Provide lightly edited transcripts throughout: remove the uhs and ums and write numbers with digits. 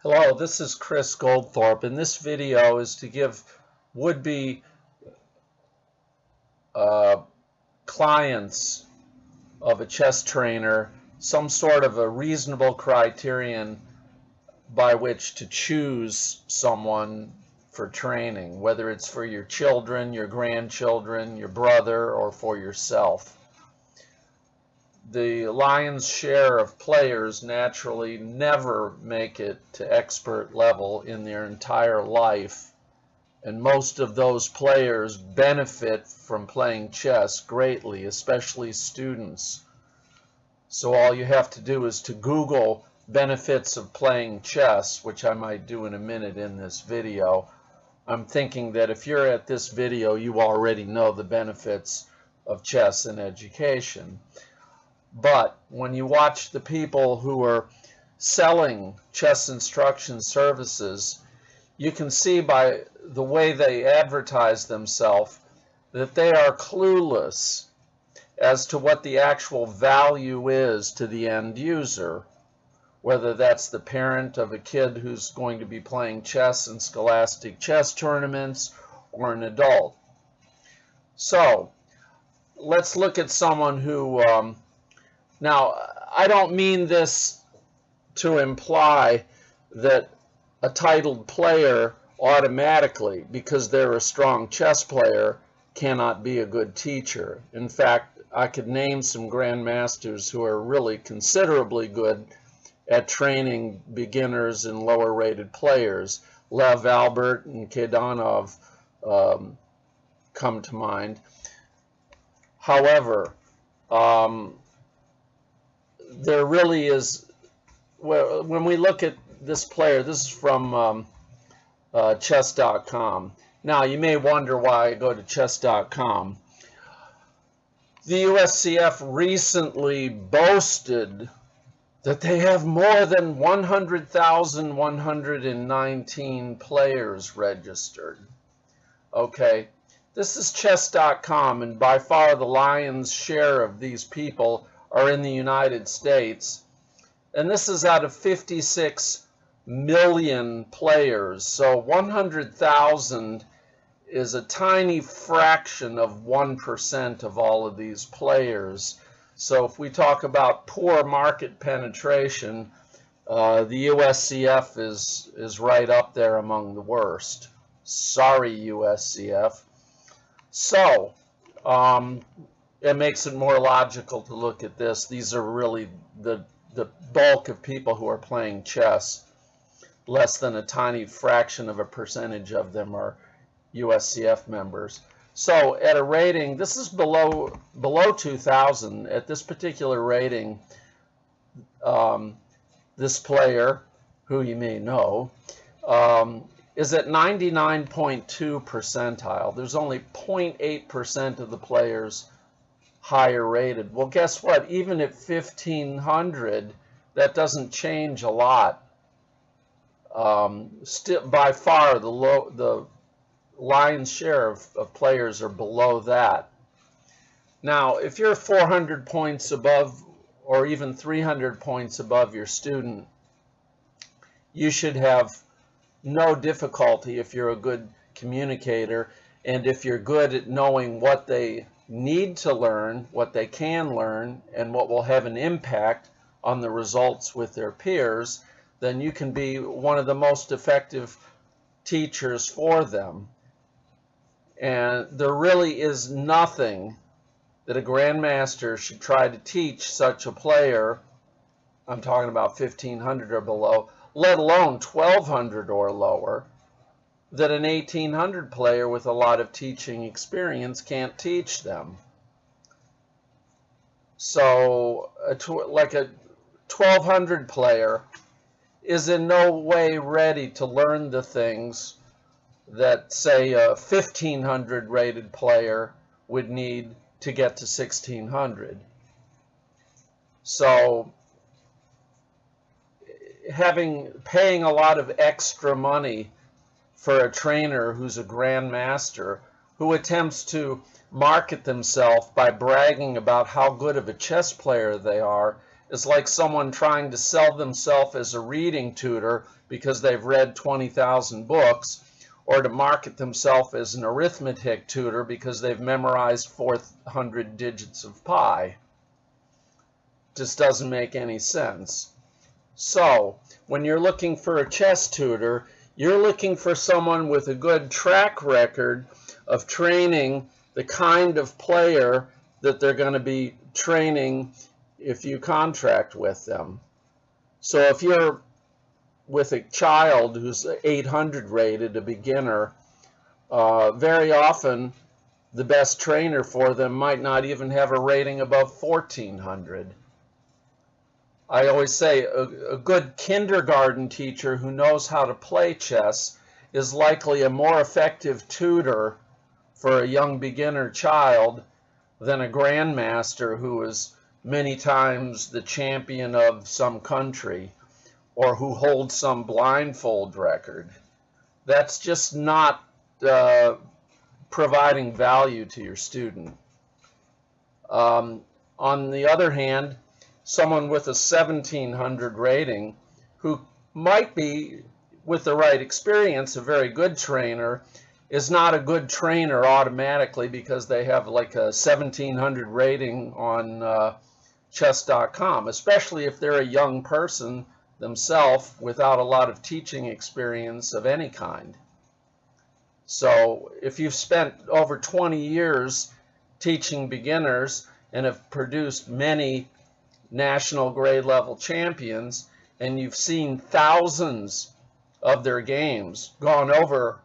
Hello, this is Chris Goldthorpe, and this video is to give would-be uh, clients of a chess trainer some sort of a reasonable criterion by which to choose someone for training, whether it's for your children, your grandchildren, your brother, or for yourself. The lion's share of players naturally never make it to expert level in their entire life, and most of those players benefit from playing chess greatly, especially students. So all you have to do is to Google benefits of playing chess, which I might do in a minute in this video. I'm thinking that if you're at this video, you already know the benefits of chess in education. But when you watch the people who are selling chess instruction services, you can see by the way they advertise themselves that they are clueless as to what the actual value is to the end user, whether that's the parent of a kid who's going to be playing chess in scholastic chess tournaments or an adult. So let's look at someone who now, I don't mean this to imply that a titled player automatically, because they're a strong chess player, cannot be a good teacher. In fact, I could name some grandmasters who are really considerably good at training beginners and lower rated players. Lev Albert and Kaydanov come to mind. However, there really is, when we look at this player, this is from chess.com. Now, you may wonder why I go to chess.com. The USCF recently boasted that they have more than 100,119 players registered. Okay, this is chess.com, and by far the lion's share of these people are in the United States, and this is out of 56 million players. So 100,000 is a tiny fraction of 1% of all of these players. So if we talk about poor market penetration, the USCF is right up there among the worst. Sorry, USCF. So it makes it more logical to look at this. These are really the bulk of people who are playing chess. Less than a tiny fraction of a percentage of them are USCF members. So at a rating, this is below 2,000. At this particular rating, this player, who you may know, is at 99.2 percentile. There's only 0.8% of the players higher rated. Well, guess what? Even at 1,500, that doesn't change a lot. Still, by far, the lion's share of players are below that. Now, if you're 400 points above, or even 300 points above your student, you should have no difficulty if you're a good communicator, and if you're good at knowing what they need to learn, what they can learn, and what will have an impact on the results with their peers, then you can be one of the most effective teachers for them. And there really is nothing that a grandmaster should try to teach such a player, I'm talking about 1,500 or below, let alone 1,200 or lower, that an 1,800 player with a lot of teaching experience can't teach them. So like a 1,200 player is in no way ready to learn the things that, say, a 1,500 rated player would need to get to 1,600. So paying a lot of extra money for a trainer who's a grandmaster, who attempts to market themselves by bragging about how good of a chess player they are, is like someone trying to sell themselves as a reading tutor because they've read 20,000 books, or to market themselves as an arithmetic tutor because they've memorized 400 digits of pi. Just doesn't make any sense. So, when you're looking for a chess tutor, you're looking for someone with a good track record of training the kind of player that they're going to be training if you contract with them. So if you're with a child who's 800 rated, a beginner, very often the best trainer for them might not even have a rating above 1400. I always say a good kindergarten teacher who knows how to play chess is likely a more effective tutor for a young beginner child than a grandmaster who is many times the champion of some country or who holds some blindfold record. That's just not providing value to your student. On the other hand, someone with a 1700 rating who might be, with the right experience, a very good trainer, is not a good trainer automatically because they have like a 1700 rating on chess.com, especially if they're a young person themselves without a lot of teaching experience of any kind. So if you've spent over 20 years teaching beginners and have produced many national grade level champions, and you've seen thousands of their games, gone over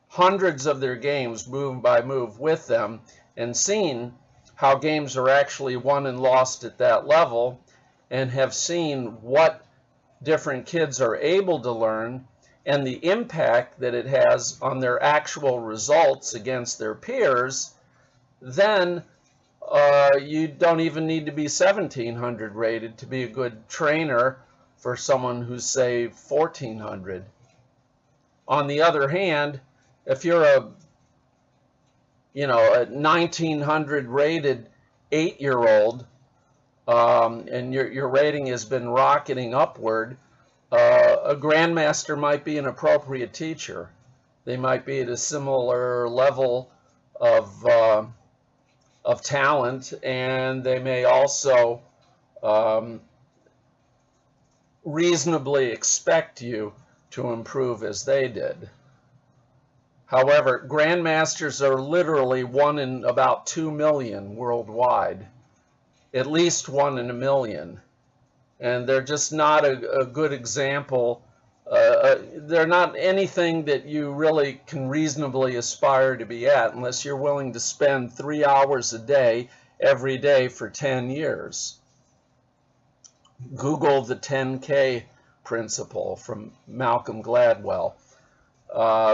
hundreds of their games move by move with them, and seen how games are actually won and lost at that level, and have seen what different kids are able to learn and the impact that it has on their actual results against their peers, then you don't even need to be 1700 rated to be a good trainer for someone who's, say, 1400. On the other hand, if you're a 1900 rated 8-year-old and your rating has been rocketing upward, a grandmaster might be an appropriate teacher. They might be at a similar level of talent, and they may also reasonably expect you to improve as they did. However, grandmasters are literally 1 in about 2 million worldwide, at least 1 in a million, and they're just not a good example. They're not anything that you really can reasonably aspire to be at unless you're willing to spend 3 hours a day every day for 10 years. Google the 10K principle from Malcolm Gladwell.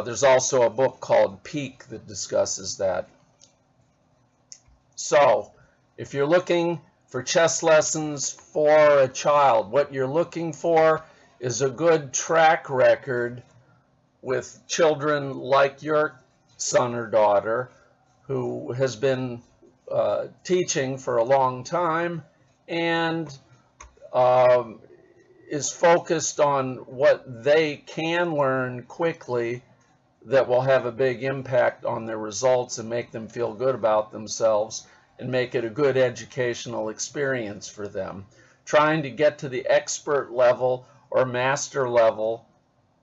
There's also a book called Peak that discusses that. So, if you're looking for chess lessons for a child, what you're looking for is a good track record with children like your son or daughter who has been teaching for a long time and is focused on what they can learn quickly that will have a big impact on their results and make them feel good about themselves and make it a good educational experience for them. Trying to get to the expert level or master level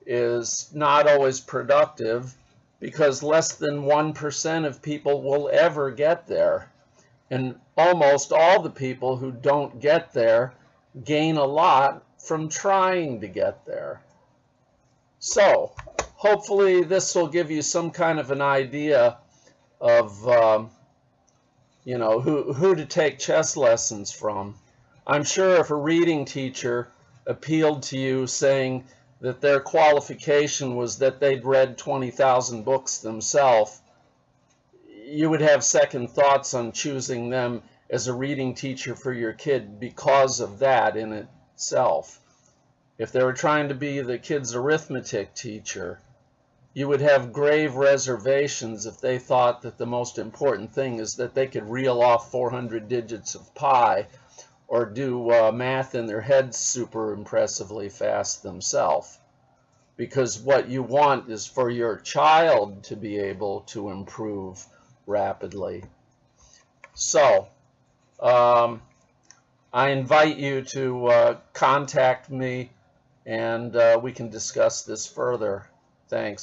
is not always productive because less than 1% of people will ever get there. And almost all the people who don't get there gain a lot from trying to get there. So, hopefully this will give you some kind of an idea of who to take chess lessons from. I'm sure if a reading teacher appealed to you saying that their qualification was that they'd read 20,000 books themselves, you would have second thoughts on choosing them as a reading teacher for your kid because of that in itself. If they were trying to be the kid's arithmetic teacher, you would have grave reservations if they thought that the most important thing is that they could reel off 400 digits of pi, or do math in their heads super impressively fast themselves. Because what you want is for your child to be able to improve rapidly. So, I invite you to contact me, and we can discuss this further. Thanks.